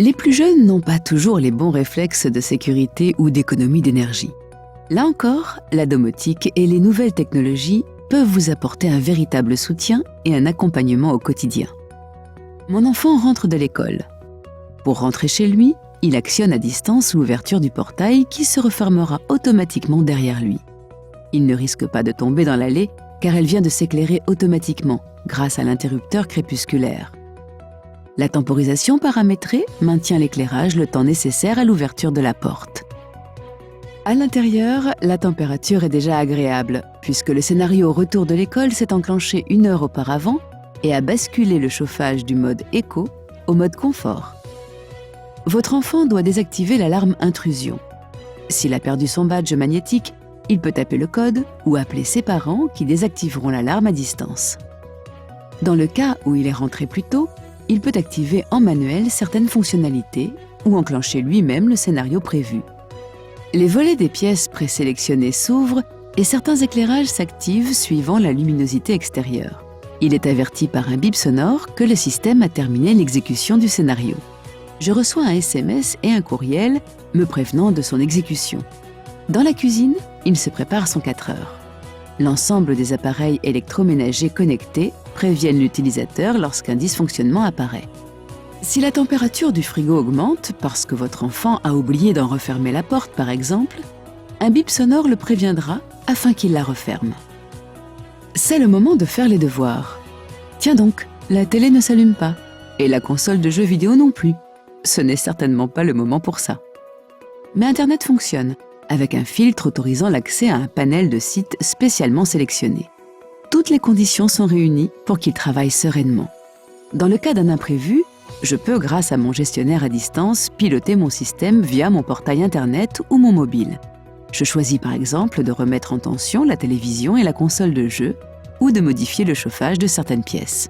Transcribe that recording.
Les plus jeunes n'ont pas toujours les bons réflexes de sécurité ou d'économie d'énergie. Là encore, la domotique et les nouvelles technologies peuvent vous apporter un véritable soutien et un accompagnement au quotidien. Mon enfant rentre de l'école. Pour rentrer chez lui, il actionne à distance l'ouverture du portail qui se refermera automatiquement derrière lui. Il ne risque pas de tomber dans l'allée car elle vient de s'éclairer automatiquement grâce à l'interrupteur crépusculaire. La temporisation paramétrée maintient l'éclairage le temps nécessaire à l'ouverture de la porte. À l'intérieur, la température est déjà agréable, puisque le scénario au retour de l'école s'est enclenché 1 heure auparavant et a basculé le chauffage du mode éco au mode confort. Votre enfant doit désactiver l'alarme intrusion. S'il a perdu son badge magnétique, il peut taper le code ou appeler ses parents qui désactiveront l'alarme à distance. Dans le cas où il est rentré plus tôt, il peut activer en manuel certaines fonctionnalités ou enclencher lui-même le scénario prévu. Les volets des pièces présélectionnées s'ouvrent et certains éclairages s'activent suivant la luminosité extérieure. Il est averti par un bip sonore que le système a terminé l'exécution du scénario. Je reçois un SMS et un courriel me prévenant de son exécution. Dans la cuisine, il se prépare son 4 heures. L'ensemble des appareils électroménagers connectés préviennent l'utilisateur lorsqu'un dysfonctionnement apparaît. Si la température du frigo augmente parce que votre enfant a oublié d'en refermer la porte par exemple, un bip sonore le préviendra afin qu'il la referme. C'est le moment de faire les devoirs. Tiens donc, la télé ne s'allume pas et la console de jeux vidéo non plus. Ce n'est certainement pas le moment pour ça. Mais Internet fonctionne, avec un filtre autorisant l'accès à un panel de sites spécialement sélectionnés. Toutes les conditions sont réunies pour qu'il travaille sereinement. Dans le cas d'un imprévu, je peux, grâce à mon gestionnaire à distance, piloter mon système via mon portail Internet ou mon mobile. Je choisis par exemple de remettre en tension la télévision et la console de jeu ou de modifier le chauffage de certaines pièces.